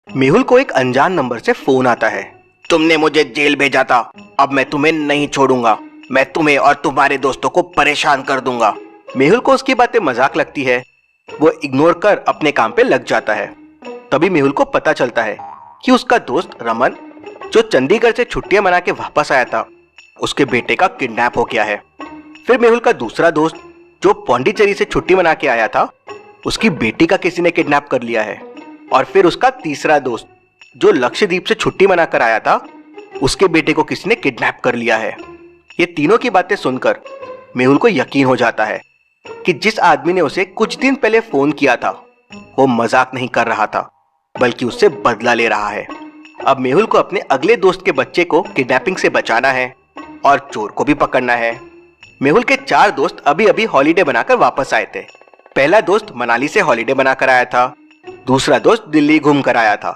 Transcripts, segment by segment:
मेहुल को एक अनजान नंबर से फोन आता है। तुमने मुझे जेल भेजा था, अब मैं तुम्हें नहीं छोड़ूंगा। मैं तुम्हें और तुम्हारे दोस्तों को परेशान कर दूंगा। मेहुल को उसकी बातें मजाक लगती है। वो इग्नोर कर अपने काम पे लग जाता है। तभी मेहुल को पता चलता है कि उसका दोस्त रमन, जो चंडीगढ़ से छुट्टियां मना के वापस आया था, उसके बेटे का किडनैप हो गया है। फिर मेहुल का दूसरा दोस्त, जो पौंडीचेरी से छुट्टी मना के आया था, उसकी बेटी का किसी ने किडनैप कर लिया है। और फिर उसका तीसरा दोस्त, जो लक्षद्वीप से छुट्टी मनाकर आया था, उसके बेटे को किसी ने किडनैप कर लिया है। ये तीनों की बातें सुनकर मेहुल को यकीन हो जाता है कि जिस आदमी ने उसे कुछ दिन पहले फोन किया था, वो मजाक नहीं कर रहा था, बल्कि उससे बदला ले रहा है। अब मेहुल को अपने अगले दोस्त के बच्चे को किडनैपिंग से बचाना है और चोर को भी पकड़ना है। मेहुल के 4 दोस्त अभी अभी हॉलीडे बनाकर वापस आए थे। पहला दोस्त मनाली से हॉलीडे बनाकर आया था, दूसरा दोस्त दिल्ली घूम कर आया था,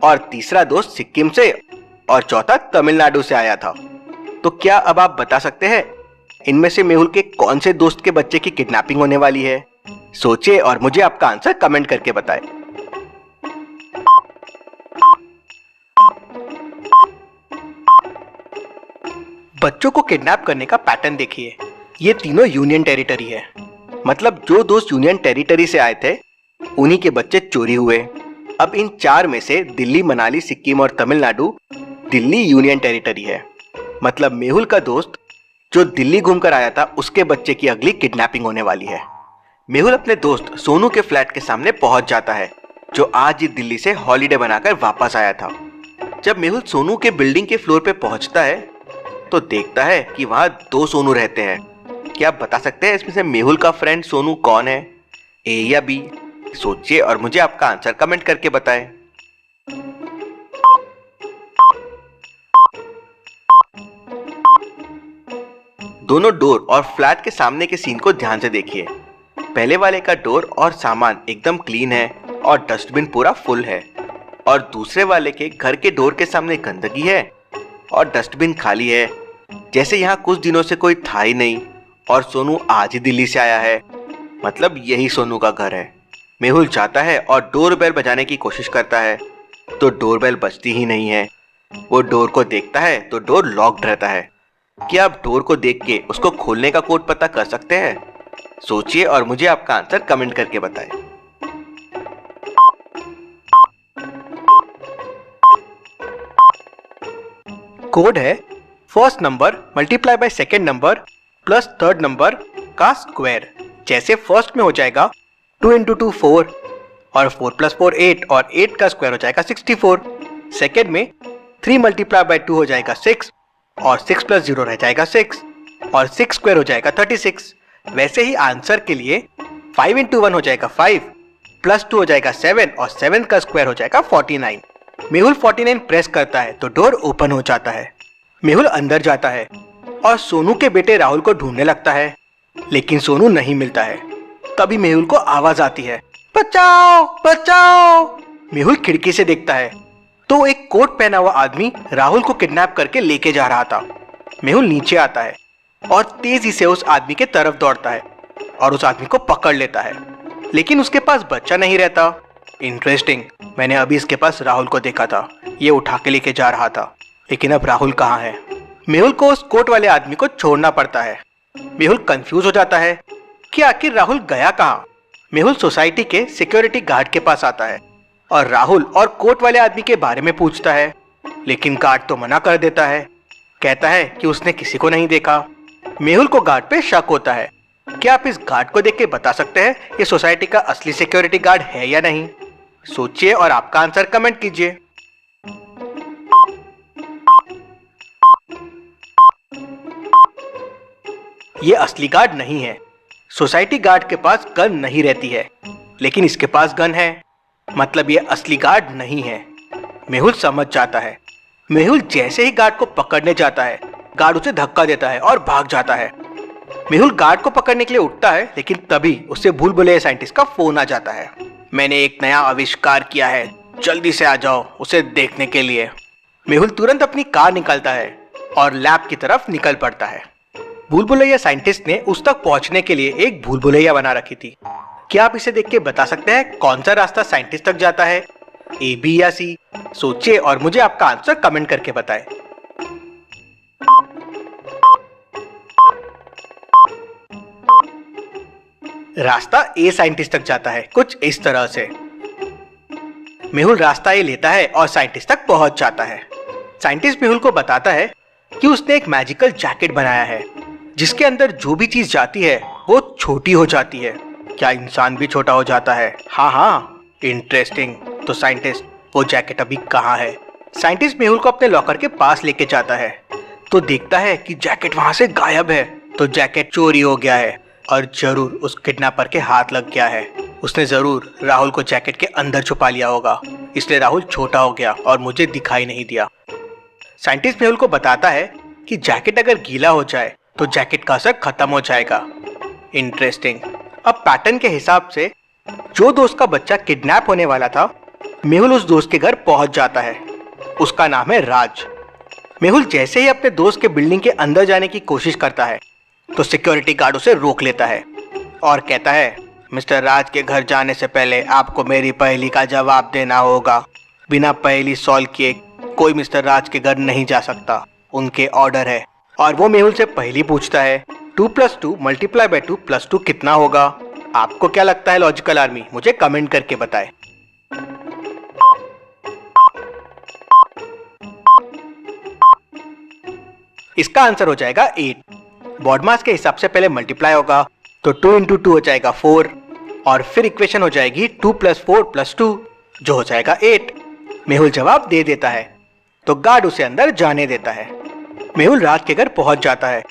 और तीसरा दोस्त सिक्किम से, और चौथा तमिलनाडु से आया था। तो क्या अब आप बता सकते हैं इनमें से मेहुल के कौन से दोस्त के बच्चे की किडनैपिंग होने वाली है? सोचिए और मुझे आपका आंसर कमेंट करके बताएं। बच्चों को किडनैप करने का पैटर्न देखिए। ये तीनों यूनियन टेरिटरी है, मतलब जो दोस्त यूनियन टेरिटरी से आए थे उन्हीं के बच्चे चोरी हुए। अब इन 4 में से दिल्ली, मनाली, सिक्किम और तमिलनाडु दिल्ली यूनियन टेरिटरी है। मतलब मेहुल का दोस्त जो दिल्ली घूमकर आया था, उसके बच्चे की अगली किडनैपिंग होने वाली है। मेहुल अपने दोस्त सोनू के फ्लैट के सामने पहुंच जाता है, जो आज ही दिल्ली से हॉलीडे बनाकर वापस आया था। जब मेहुल सोनू के बिल्डिंग के फ्लोर पे पहुंचता है तो देखता है कि वहां 2 सोनू रहते हैं। क्या आप बता सकते हैं इसमें से मेहुल का फ्रेंड सोनू कौन है, ए या बी? सोचिए और मुझे आपका आंसर कमेंट करके बताएं। दोनों डोर और फ्लैट के सामने के सीन को ध्यान से देखिए। पहले वाले का डोर और सामान एकदम क्लीन है और डस्टबिन पूरा फुल है, और दूसरे वाले के घर के डोर के सामने गंदगी है और डस्टबिन खाली है, जैसे यहाँ कुछ दिनों से कोई था ही नहीं और सोनू आज ही दिल्ली से आया है। मतलब यही सोनू का घर है। मेहुल जाता है और डोरबेल बजाने की कोशिश करता है, तो डोरबेल बजती ही नहीं है। वो डोर को देखता है तो डोर लॉक्ड रहता है। क्या आप डोर को देख के उसको खोलने का कोड पता कर सकते हैं? सोचिए और मुझे आपका आंसर कमेंट करके बताएं। कोड है first number multiply by second number plus third number का स्क्वायर। जैसे फर्स्ट में हो जाएगा 2 × 2 4, और 4 + 4 8, और 8 का स्क्वायर हो जाएगा 64। सेकेंड में 3 × 2 हो जाएगा 6, और 6 + 0 रह जाएगा 6, और 6 स्क्वायर हो जाएगा 36। वैसे ही आंसर के लिए 5 × 1 हो जाएगा 5, +2 हो जाएगा 7, और 7 का स्क्वायर हो जाएगा 49। मेहुल 49 प्रेस करता है तो डोर ओपन हो जाता है। मेहुल अंदर जाता है और सोनू के बेटे राहुल को ढूंढने लगता है, लेकिन सोनू नहीं मिलता है। तभी मेहुल को आवाज आती है, बचाओ बचाओ। मेहुल खिड़की से देखता है तो एक कोट पहना हुआ आदमी राहुल को किडनैप करके लेके जा रहा था। मेहुल नीचे आता है और तेजी से उस आदमी के तरफ दौड़ता है और उस आदमी को पकड़ लेता है, लेकिन उसके पास बच्चा नहीं रहता। इंटरेस्टिंग, मैंने अभी इसके पास राहुल को देखा था, ये उठा के लेके जा रहा था, लेकिन अब राहुल कहाँ है? मेहुल को उस कोट वाले आदमी को छोड़ना पड़ता है। मेहुल कंफ्यूज हो जाता है कि आखिर राहुल गया कहाँ। मेहुल सोसाइटी के सिक्योरिटी गार्ड के पास आता है और राहुल और कोट वाले आदमी के बारे में पूछता है, लेकिन गार्ड तो मना कर देता है, कहता है कि उसने किसी को नहीं देखा। मेहुल को गार्ड पे शक होता है। क्या आप इस गार्ड को देख के बता सकते हैं ये सोसाइटी का असली सिक्योरिटी गार्ड है या नहीं? सोचिए और आपका आंसर कमेंट कीजिए। ये असली गार्ड नहीं है। सोसाइटी गार्ड के पास गन नहीं रहती है, लेकिन इसके पास गन है, मतलब ये असली गार्ड नहीं है। मेहुल समझ जाता है। मेहुल जैसे ही गार्ड को पकड़ने जाता है, गार्ड उसे धक्का देता है और भाग जाता है। मेहुल गार्ड को पकड़ने के लिए उठता है, लेकिन तभी उसे भूल भुलैया साइंटिस्ट का फोन आ जाता है। मैंने एक नया आविष्कार किया है, जल्दी से आ जाओ उसे देखने के लिए। मेहुल तुरंत अपनी कार निकालता है और लैब की तरफ निकल पड़ता है। भूल भुलैया साइंटिस्ट ने उस तक पहुंचने के लिए एक भूल भुलैया बना रखी थी। क्या आप इसे देख के बता सकते हैं कौन सा रास्ता साइंटिस्ट तक जाता है? ए, बी या सी? सोचिए और मुझे आपका आंसर कमेंट करके बताएं। रास्ता ए साइंटिस्ट तक जाता है कुछ इस तरह से। मेहुल रास्ता ए लेता है और साइंटिस्ट तक पहुंच जाता है। साइंटिस्ट मेहुल को बताता है कि उसने एक मैजिकल जैकेट बनाया है जिसके अंदर जो भी चीज जाती है वो छोटी हो जाती है। क्या इंसान भी छोटा हो जाता है? हाँ, इंटरेस्टिंग। तो साइंटिस्ट, वो जैकेट अभी कहाँ है? साइंटिस्ट मेहुल को अपने लॉकर के पास लेके जाता है तो देखता है कि जैकेट वहां से गायब है। तो जैकेट चोरी हो गया है और जरूर उस किडनैपर के हाथ लग गया है। उसने जरूर राहुल को जैकेट के अंदर छुपा लिया होगा, इसलिए राहुल छोटा हो गया और मुझे दिखाई नहीं दिया। साइंटिस्ट मेहुल को बताता है कि जैकेट अगर गीला हो जाए तो जैकेट का असर खत्म हो जाएगा। इंटरेस्टिंग। अब पैटर्न के हिसाब से जो दोस्त का बच्चा किडनैप होने वाला था, मेहुल उस दोस्त के घर पहुंच जाता है। उसका नाम है राज। मेहुल जैसे ही अपने दोस्त के बिल्डिंग के अंदर जाने की कोशिश करता है तो सिक्योरिटी गार्ड उसे रोक लेता है और कहता है, मिस्टर राज के घर जाने से पहले आपको मेरी पहेली का जवाब देना होगा। बिना पहेली सॉल्व किए कोई मिस्टर राज के घर नहीं जा सकता, उनके ऑर्डर है। और वो मेहुल से पहेली पूछता है, 2 + 2 × 2 + 2 कितना होगा? आपको क्या लगता है लॉजिकल आर्मी? मुझे कमेंट करके बताएं। इसका आंसर हो जाएगा 8। बॉडमास के हिसाब से पहले मल्टीप्लाई होगा तो 2 × 2 हो जाएगा 4 और फिर इक्वेशन हो जाएगी 2 + 4 + 2 जो हो जाएगा 8। मेहुल जवाब दे देता है तो गार्ड उसे अंदर जाने देता है। मेहुल राज के घर पहुंच जाता है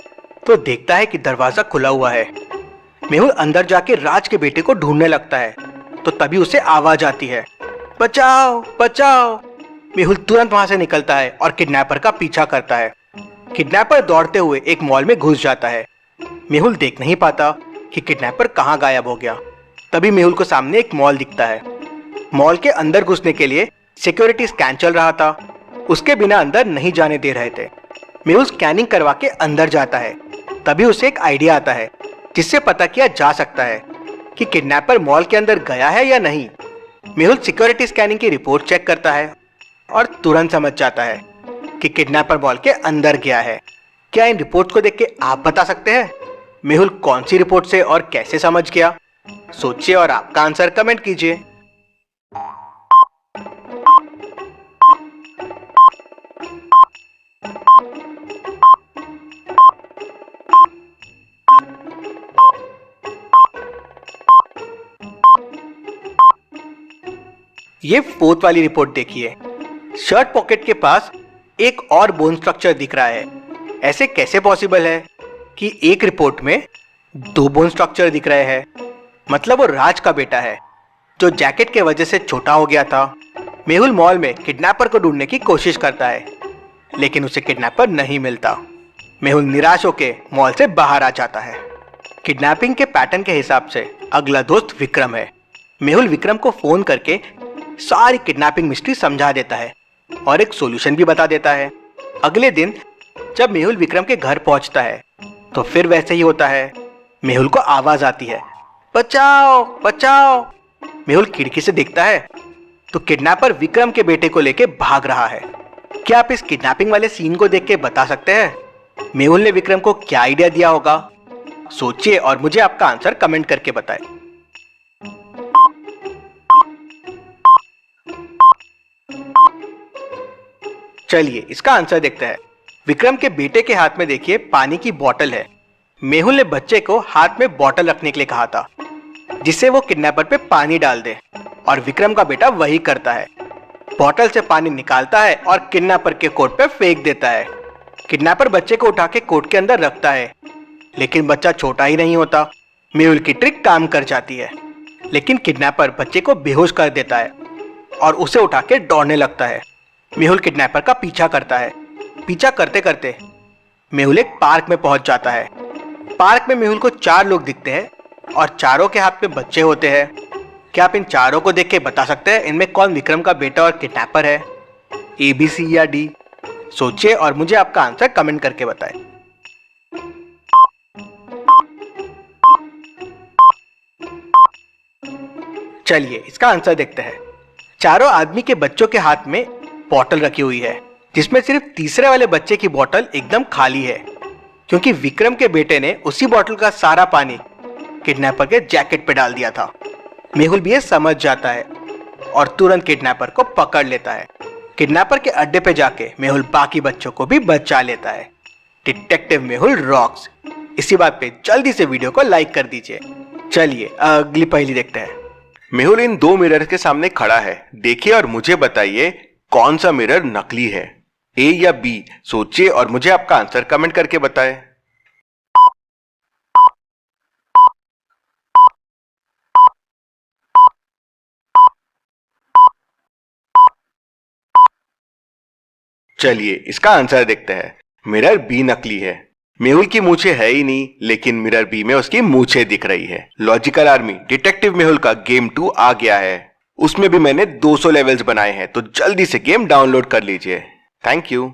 तो देखता है कि दरवाजा खुला हुआ है। मेहुल अंदर जाके राज के बेटे को ढूंढने लगता है तो तभी उसे आवाज आती है, बचाओ बचाओ। मेहुल तुरंत वहां से निकलता है और किडनैपर का पीछा करता है। किडनैपर दौड़ते हुए एक मॉल में घुस जाता है। मेहुल देख नहीं पाता कि किडनैपर कहाँ गायब हो गया। तभी मेहुल को सामने एक मॉल दिखता है। मॉल के अंदर घुसने के लिए सिक्योरिटी स्कैन चल रहा था, उसके बिना अंदर नहीं जाने दे रहे थे। मेहुल स्कैनिंग करवा के अंदर जाता है। तभी उसे एक आइडिया आता है जिससे पता किया जा सकता है कि किडनैपर मॉल के अंदर गया है या नहीं। मेहुल सिक्योरिटी स्कैनिंग की रिपोर्ट चेक करता है और तुरंत समझ जाता है कि किडनैपर मॉल के अंदर गया है। क्या इन रिपोर्ट को देख के आप बता सकते हैं मेहुल कौन सी रिपोर्ट से और कैसे समझ गया? सोचिए और आपका आंसर कमेंट कीजिए। ये 4th वाली रिपोर्ट देखिए। शर्ट पॉकेट के पास एक और बोन स्ट्रक्चर दिख रहा है। ऐसे कैसे पॉसिबल है कि एक रिपोर्ट में 2 बोन स्ट्रक्चर दिख रहे हैं? मतलब वो राज का बेटा है जो जैकेट के वजह से छोटा हो गया था। मेहुल मॉल में किडनैपर को ढूंढने की कोशिश करता है लेकिन उसे किडनैपर नहीं मिलता। मेहुल निराश होकर मॉल से बाहर आ जाता है। किडनैपिंग के पैटर्न के हिसाब से अगला दोस्त विक्रम है। मेहुल विक्रम को फोन करके सारी किडनैपिंग मिस्ट्री समझा देता है और एक सॉल्यूशन भी बता देता है। अगले दिन जब मेहुल विक्रम के घर पहुंचता है तो फिर वैसे ही होता है। मेहुल को आवाज आती है, बचाओ बचाओ। मेहुल खिड़की से देखता है तो किडनैपर विक्रम के बेटे को लेके भाग रहा है। क्या आप इस किडनैपिंग वाले सीन को देख के बता सकते हैं मेहुल ने विक्रम को क्या आइडिया दिया होगा? सोचिए और मुझे आपका आंसर कमेंट करके बताएं। चलिए इसका आंसर देखते हैं। विक्रम के बेटे के हाथ में देखिए पानी की बोतल है। मेहुल ने बच्चे को हाथ में बोतल रखने के लिए कहा था जिससे वो किडनैपर पे पानी डाल दे और विक्रम का बेटा वही करता है। बोतल से पानी निकालता है और किडनैपर के कोट पे फेंक देता है। किडनैपर बच्चे को उठा के कोट के अंदर रखता है लेकिन बच्चा छोटा ही नहीं होता। मेहुल की ट्रिक काम कर जाती है लेकिन किडनैपर बच्चे को बेहोश कर देता है और उसे उठा के दौड़ने लगता है। मेहुल किडनैपर का पीछा करता है। पीछा करते करते मेहुल एक पार्क में पहुंच जाता है। पार्क में मेहुल को 4 लोग दिखते हैं और चारों के हाथ में बच्चे होते हैं। क्या आप इन चारों को देख के बता सकते हैं इनमें कौन विक्रम का बेटा और किडनैपर है? ए, बी, सी या डी? सोचिए और मुझे आपका आंसर कमेंट करके बताएं। चलिए इसका आंसर देखते हैं। चारों आदमी के बच्चों के हाथ में बोतल रखी हुई है, जिसमें सिर्फ तीसरे वाले बच्चे की बोतल एकदम खाली है, क्योंकि विक्रम के बेटे ने उसी बोतल का सारा पानी किडनैपर के जैकेट पे डाल दिया था। मेहुल भी ये समझ जाता है और तुरंत किडनैपर को पकड़ लेता है। किडनैपर के अड्डे पे जाके मेहुल बाकी बच्चों को भी बचा लेता है। Detective Mehul rocks. इसी बात पे जल्दी से वीडियो को लाइक कर दीजिए। चलिए अगली पहेली देखते हैं। मेहुल इन दो मिरर के सामने खड़ा है। देखिए और मुझे बताइए कौन सा मिरर नकली है, ए या बी। सोचिए और मुझे आपका आंसर कमेंट करके बताएं। चलिए इसका आंसर देखते हैं। मिरर बी नकली है। मेहुल की मूछें है ही नहीं, लेकिन मिरर बी में उसकी मूछें दिख रही है। लॉजिकल आर्मी डिटेक्टिव मेहुल का गेम 2 आ गया है। उसमें भी मैंने 200 लेवल्स बनाए हैं, तो जल्दी से गेम डाउनलोड कर लीजिए। Thank you.